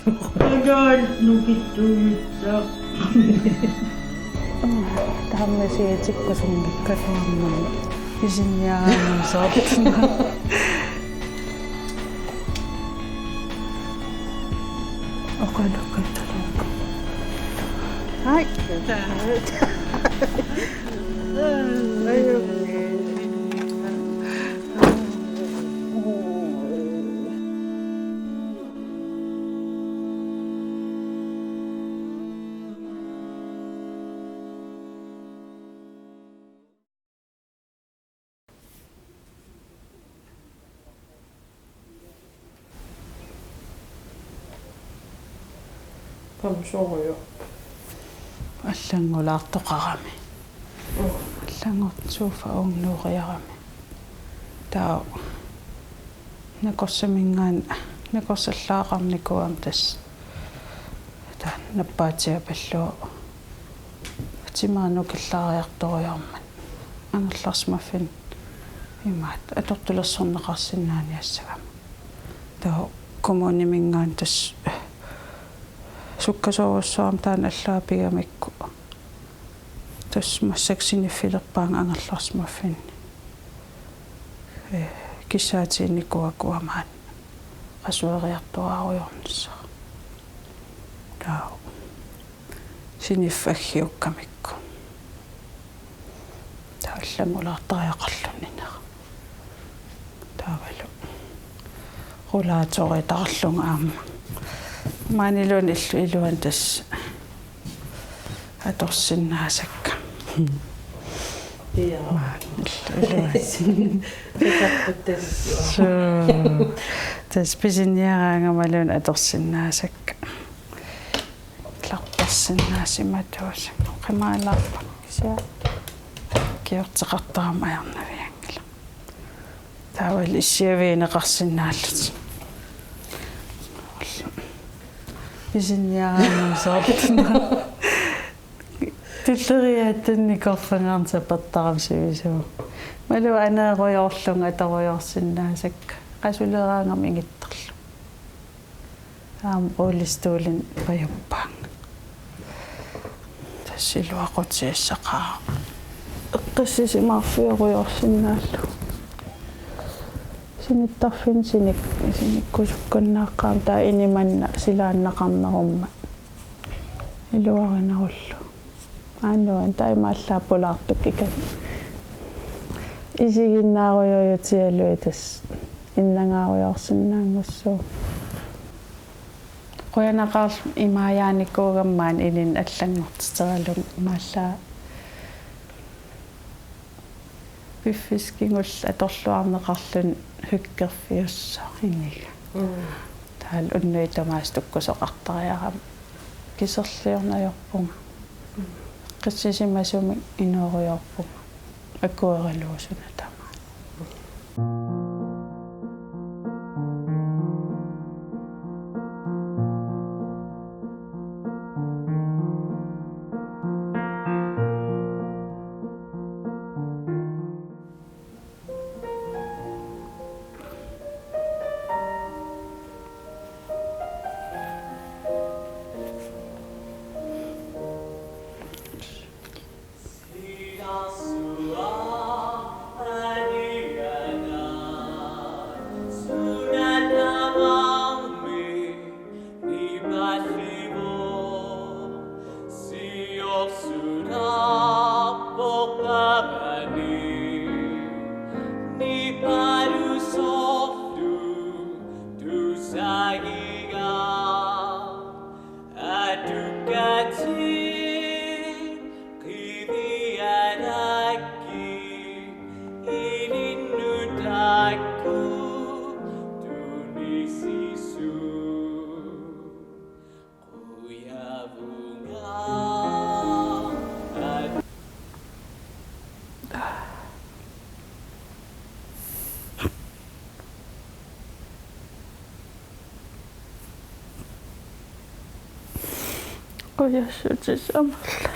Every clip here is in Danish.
Agal nukittuutsa. Tahamasiatikkusungikkaluarnam isinniaraanusartuna oqalukkatalukku hai Pamsorio. аллангулаартоқарами аллангортсууфа унгнууриарами таа накорсамингаан накорсаллаақарникуам тас таа наппаатиа паллуа атимаану киллаариарториармат ангерларсмаффин имаат атортулерсорнеқарсинаани ассагам таа коммунимингаан тас суккасоруссуарм таан аллаапигамикку тас массаксиниффилерпаан ангерларсмаффин киссаатиинникуакуамаат асуариартуаруйорнссаа таа синиффаггиуккамикку таа алламулаартариақарлунинера таавалу рулааторитарлунга аама маанилуун илуан тас аторсиннаасакка тас писинниараангамалуун аторсиннаасакка ларпассиннаасиматуус қимаалаарпа кися киортеқартарам аярнавиангала таавал иссиавиинеқарсинааллут писинниараангамсаартна туллериааттанникорфангаарнса паттарамсивисуу малу анааруйоорлунга аторуйорсиннаасакка qasулераангам ингиттерлу аам олистуулин паяппаан тассилуақутиассақаа эққиссисимаарфиоруйорсиннааллу синиттарфин синиккусукканнааққаам таа иниманна силааннақарнерумма илуаринаруллу аануан таймааллааппулаартук икат исигиннааруйоютиалуи тас иннангааруйорсинаангуссуу қуянақарл имааяаникуугаммаан илин аллангортитералун мааллаа пиффискингул аторлуарнеқарлун хуккерфиусса иннига таал уннуитамаас туккусоқартариарам кисерлиорнаёрпунга қиссисимасуми инуориорпунга аккуералуусуна тама qoyassutissamalla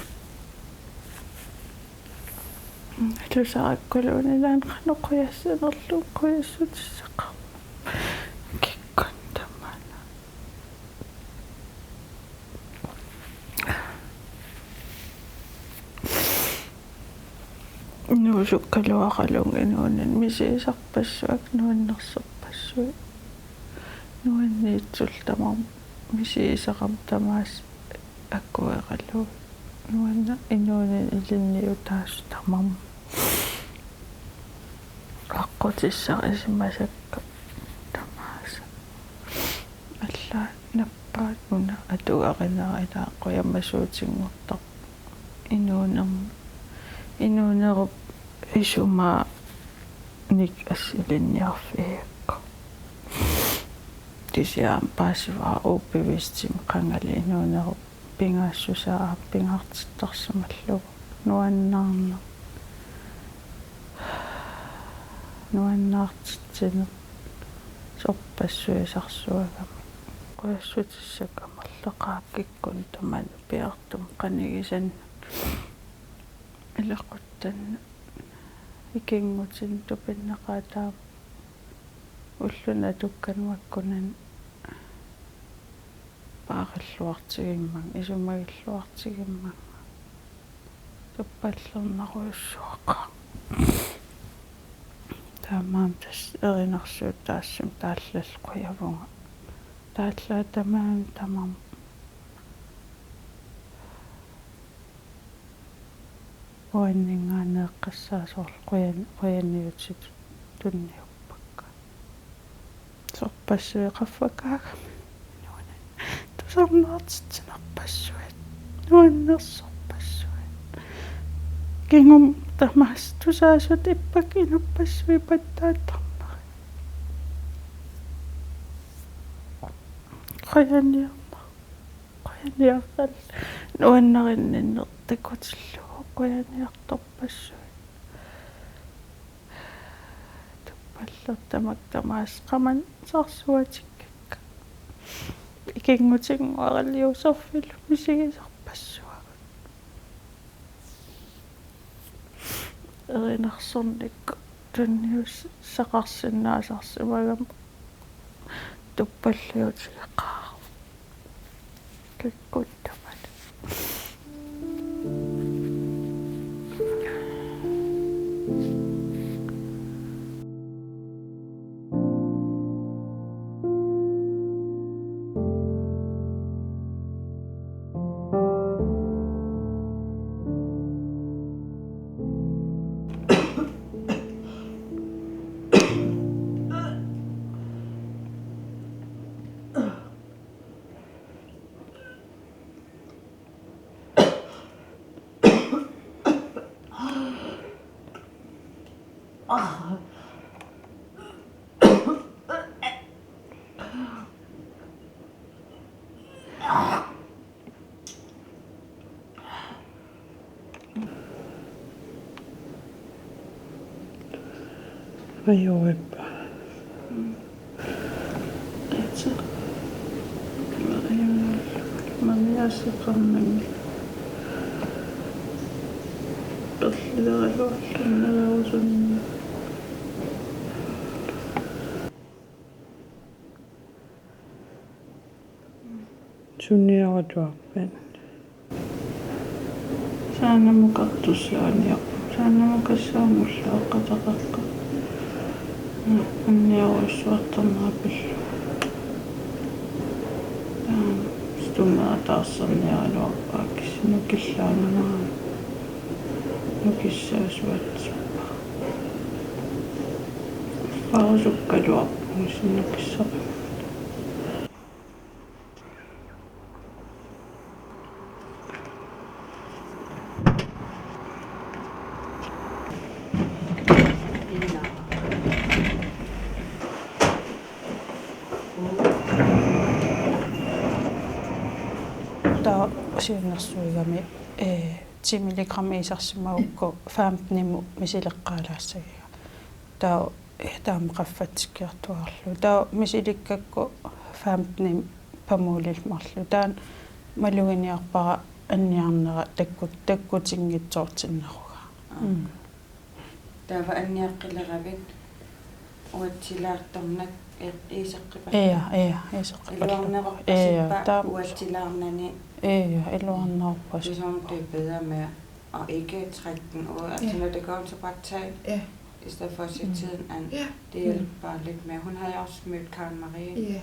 tusaqakkulunilaan qanoqoyassanerluun qoyassutissaqqa kikkantamana nuusukkaluaqalung inuunan misiisarpassuak nuannerserpassui nuanniitsul tamam misiisaqam tamaas akkueqalu nuanna inuunan ilinniu taas tamam аққутиссақисимасакка тамааса алла наппаат нуна атуақинера қояммасуутингортар инуунеруп исума ник ассилинниарфиакка тисиаам паасиваа ууппивистим қангали инуунеруп пингаассусаа пингаартиттарсималлугу нуаннаартитсинеқ сорпассуисарсуагами қуяссутиссакамерлеқааккиккун таман пиартум қанигисан илеқуттанна икингутин тупиннеқаатаа уллуна туккануаккунан паариллуартигимман исумагиллуартигимман туппаллернаруйуссуақа таамаам тас эринарсуут таассам тааллалқуявунга тааллаа тамаан тамам оиннингаанеэққассаасоорл қуяниутит тунниуппакка сорпассуеқарфакаагами нуана тусарнаартитсинарпассуат нуаннерсорпассуат кингум тамаас тусаасут иппак инаппассуи паттааттарнери қуяниаррал нуаннеринниннер такутиллугу қуяниарторпассуи туппаллертамак тамаас қаман сарсуатиккакка икингутингуаралиусерфилу мисигисарпассуагут эринарсорникку тунниус сақарсинаасарсимагам туппаллиутигеқаа киккуттамат Ajoipa. Etsi. Mä miesikannan. Toslidailuakken sunniaatuappen. Saanamukattusiaania. Saanamukassaanullaaqataqaqqa. Anniaruissuartarnaapillu. Stummaa taassarnialuarpaakis nukillaanunaa. Nukissaasuatsuppa. Faarusukkaluarpuus nukissaqi. Siunnersuigami 10 milligram isarsimaukku 15 nimu misileqqaalaassagиga taamqaffatsikkiartuarlu taa misilikkakku 15 pamuulilmarlu taan maluginiarpara anniarnera takkutingitsoortinneruga taava anniaqqilleravit uatsilaartornak iiseqqipa iseqqipa uatsilaarnani iluarnerpas som det er bedre med og ikke trække den ud. Altså når det går til bare tage, i stedet for at sætte tiden an. Det hjælper bare lidt med. Hun havde også mødt Karen Marie,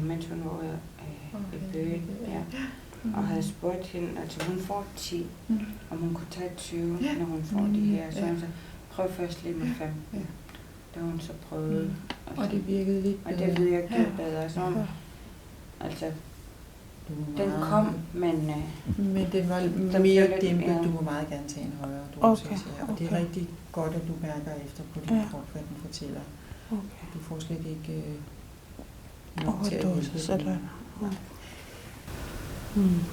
mens hun var i byen. Og havde spurgt hende, altså hun får 10, om hun kunne tage 20, når hun får de her. Så hun så prøv først lige med 15. Det har hun så prøvet. Altså, og det virkede lidt bedre. Og det virkede bedre. Så, altså, den kom, men det var mere dæmpet. Du må meget gerne tage en højere dosis. Og det er rigtig godt, at du mærker efter på din krop, hvad den fortæller. Du får slet ikke nok til at hjælpe.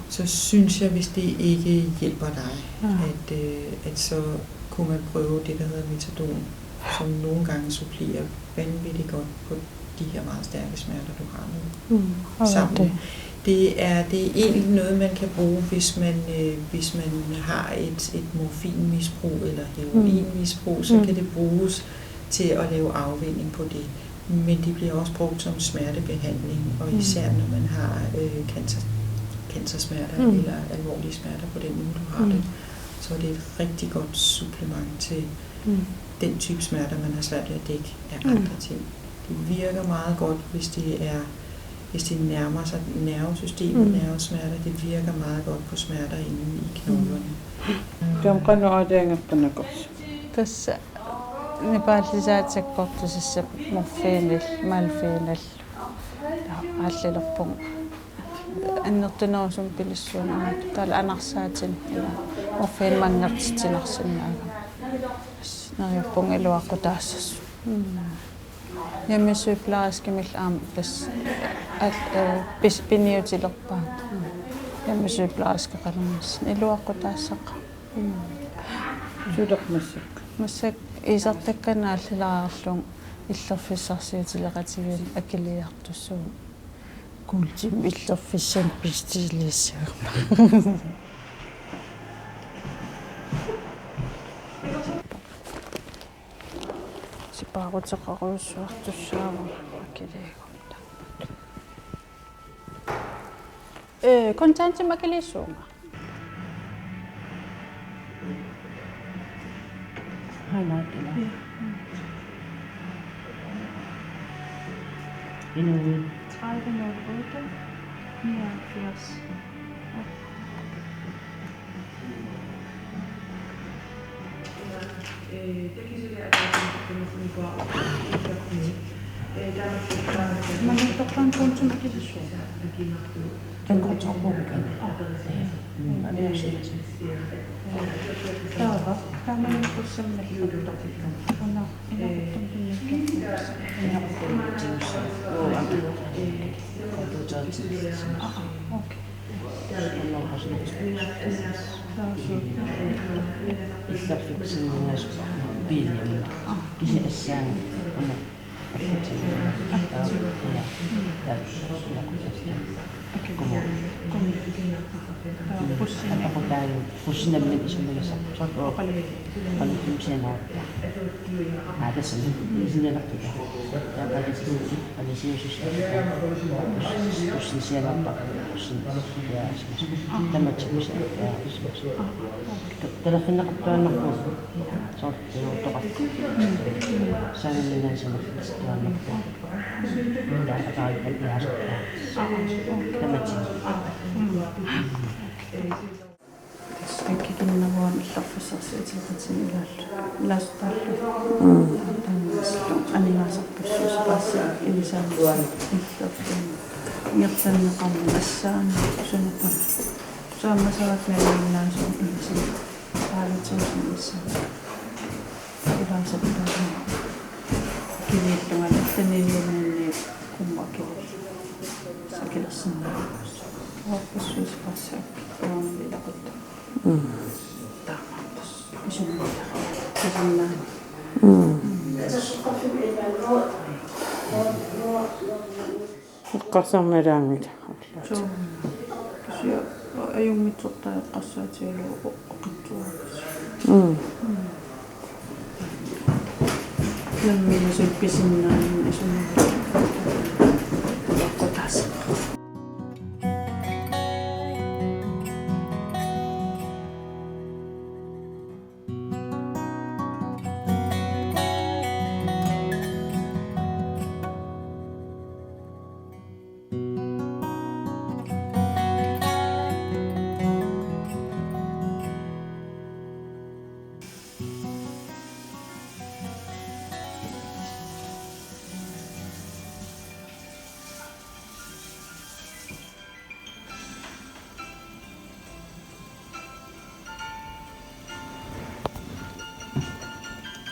Så synes jeg, hvis det ikke hjælper dig, at så kunne man prøve det, der hedder metadon, som nogle gange supplerer vanvittigt godt på de her meget stærke smerter, du har nu. Sammen. Det er egentlig noget, man kan bruge, hvis man har et morfinmisbrug eller heroinmisbrug, så kan det bruges til at lave afvinding på det. Men det bliver også brugt som smertebehandling, og især når man har cancersmerter eller alvorlige smerter på den måde, du har det, så er det et rigtig godt supplement til den type smerter, man har svært ved at dække af andre ting. Det virker meget godt, hvis det nærmer sig nervesystemet, nervesmerter. Det virker meget godt på smerter inde i knoglerne. tässä Nepalissa kohtaisessa morfiinil, malfiinil, allilorpun. Annertunersum pilissuuna täällä anarsaatin morfiin mangertitinersinnaaga. Nariuppun iluaqutaassas. Jammisyyplaariskimil aam tas piniutilerpaat. Jammisyyplaariskaqalermas iluaqutaassaqa. Suudermassak. Масsak isartakkanaallilaarlung иллерфиссарсиутилеқатигил акилиартуссуу култим иллерфиссан пистилиссагерма сипаарутеқаруйуссуартуссаава акилиагунта контантим акилиссуунга Inuit. 3008 79. Magigtoktan po sa makilisyon. Den går til Republikan. Tava, tama yung po sa makilisyon. Ano, Ako tayo, pusin namin ito sa mga sakot o palitin siya na ada sa nila na kita. Kaya palitin siya pusin siya na pa, pusin siya tamat siya talagang nakaptuan ako sa otokat sa nila siya nakaptuan ako dahil akal pag-iasok ka tamat siya. Kaikkikinnavuon иллерфиссарсиутилеқатин илаастааллу анигаасарпуссуус паасса илисаамуан иллерфин иертаннеқарни ассаани сунапа суаммасават наалиннаасуу илисин таалутсуусин исса илаасаттаа килииллуган танииллунгаанни куммакилу сакилерсиннаа пассуус паасса оонилақутта таамааппус исуннаа исуннаа Qassarmalaangit. Kisia ajummitsortaa qassaatigulu oqittuarus. Lammiisu pisinnaan isunnaa. Qotas.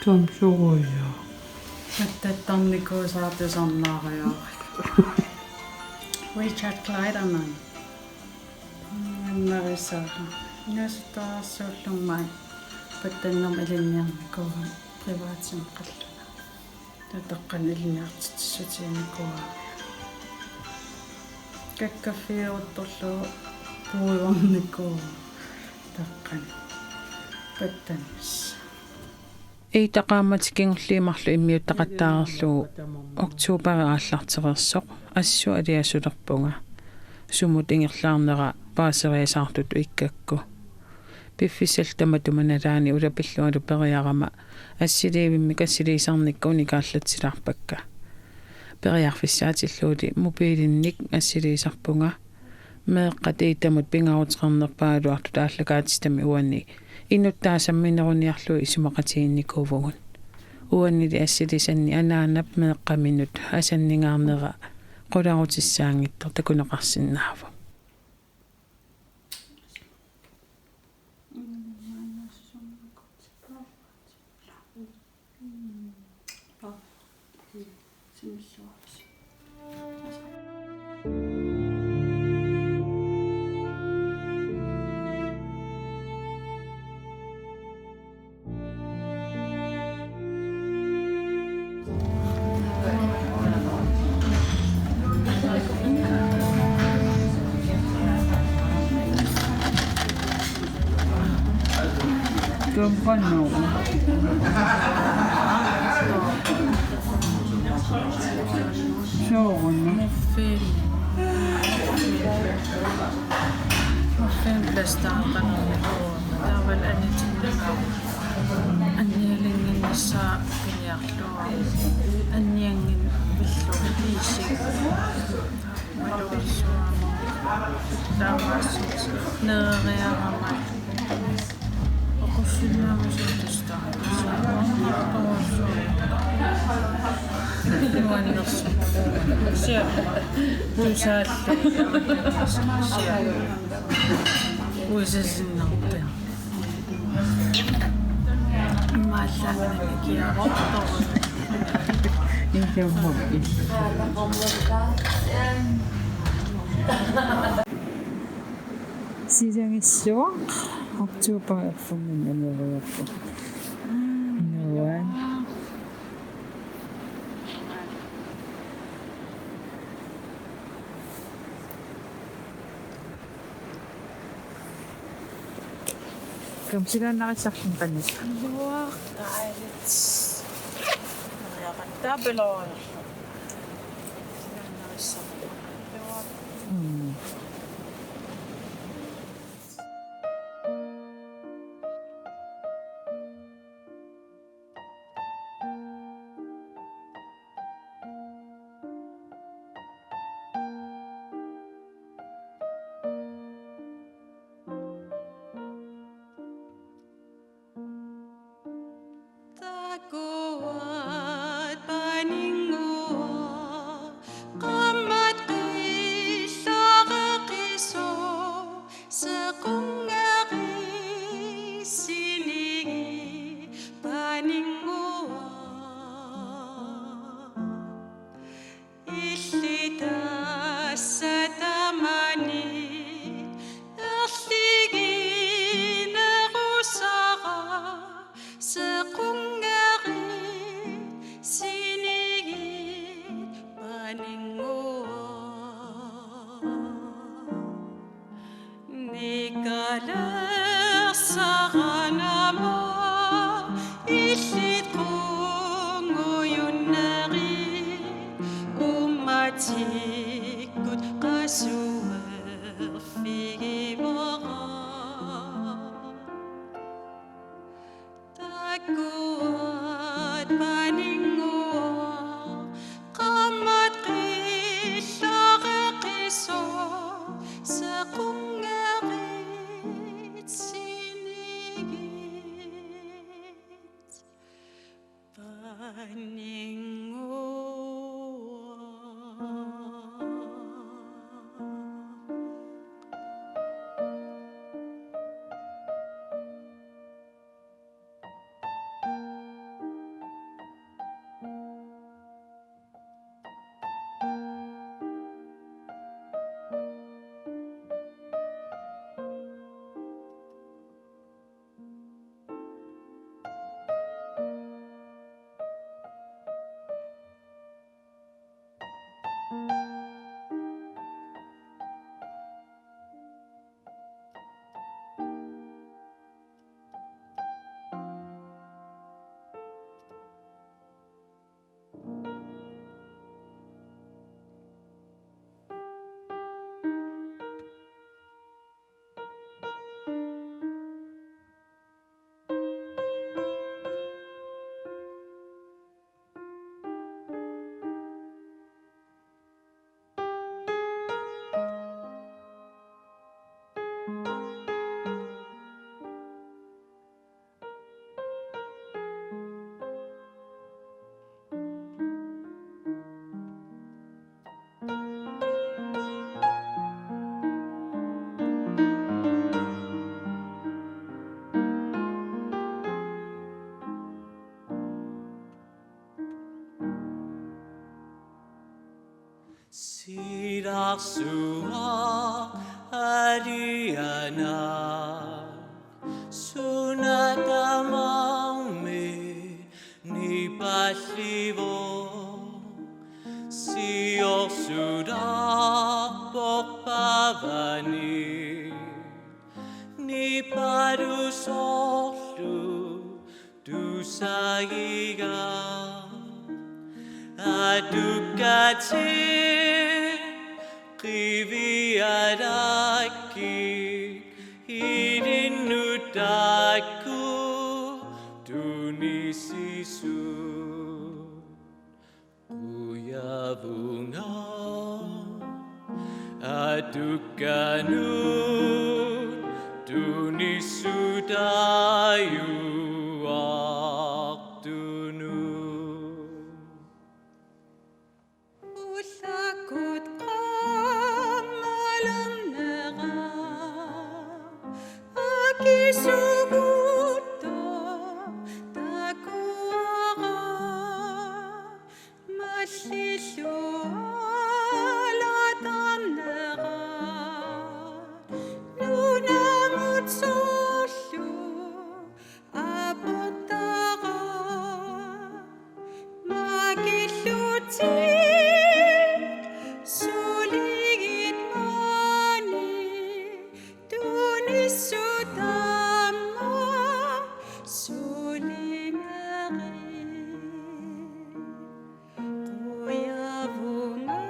Tom suruja. Tättanniko saatu sannaaria. Richard Clyderman. Marissa. Jos taas sullumai. Patannam ilinniarnikuun privaatin qalluna. Tataqqan ilinniartitsutiinikuun. Kakkafioruttorlu puuyornikuun. Taqqan. Pattanis. Ei taqaamatikingerliimarlu immiuttaqattaarerlugu oktuuperiaallartereersoq assua aliasulerpunga sumut ingerlaarnera paaseriasaartutu ikkakku piffisaltamatumanaalaani ulapillualu periarama assiliivimmi kassiliisarnikka unikaallatsilarpakka periarfissaatilluuli mobiilinnik assiliisarpunga meeqqat iitamut pingaruteqernerpaaluartu taallakaatistami uanni innuttaasammineruniarlu isumaqatiinnikuuvugun uannili assilisanni anaanap meeqqaminut asanningaarnera qularutissaangittor takuneqarsinnaava Tumpano. Sjåren. Muffin blästartan det är väl angelingen sa pinjarlo angengin villo lisi maloriso damas nörearama Kosilla musutusta. Nuannos. Siellä. Tysäälle. Siellä. Uisesinnalta. Maallaan kielottoon. Niin se on hokki. Sisängissua. Oktoberfungen aneriarpu. Nuan. Kom sila nakasaksin panis. Luwak tailits. Nakakatabeloy. Sila nakasaksin. Luwak. Sinigi Siraksuak Ariana Sunadamang me ni pasivo Siyok sudak pokpavani ni parusolu dusagiga Adukati Kiviadaki Irinutaku Tunisisu Uyabunga Adukanu Tunisudayu Aktunu Usakut kamalam nera Akisuguto takuara Masisualatan nera Nunamut solu apotara Magiluti Suligit mani Tunisudama Sulinari Kuyavunga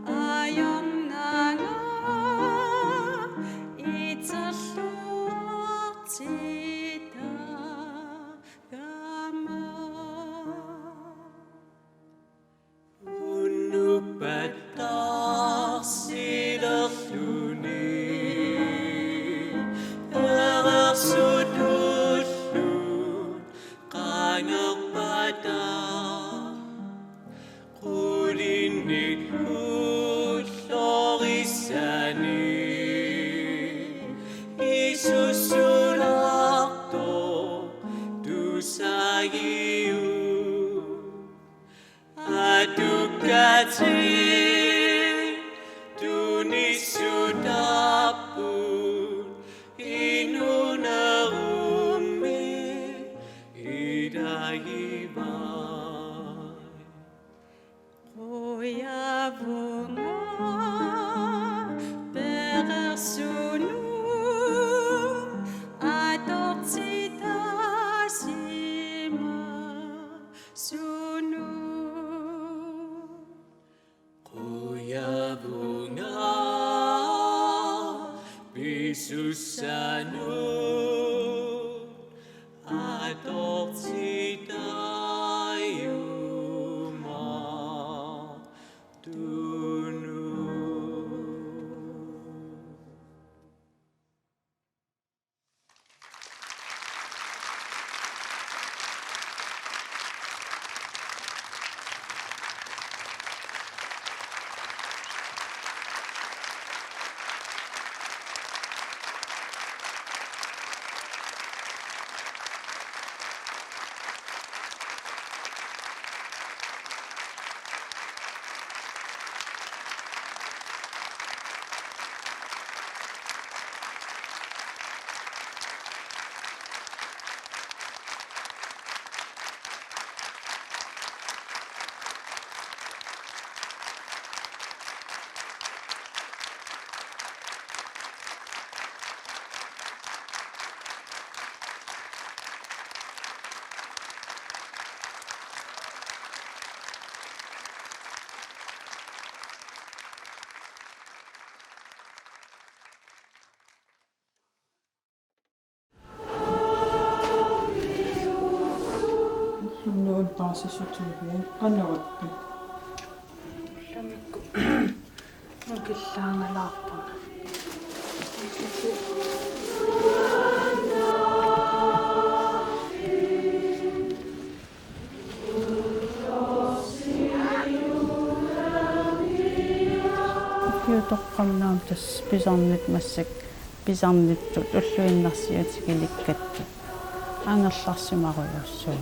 Ayam nanga Itzaluartita Gama Unupatah sidakluni Eraksudulun kanyagpada Kulinit utlorisani Isusulakto dusagiu Adukati Tunisudapun Inunarumi Idayimai Kuyavunga Berersunu Adoptita Sima Sunu Kuyabunga Bisusanu Adoptidayuma Dunu Nuun paasisutuupian qanneruttu Lamikku Nukillaangalarpuna Toqqamnaam tass pisarnit massак pisarnittut ulluinnersiutigilikkattut aangerlarsimaruйuссуу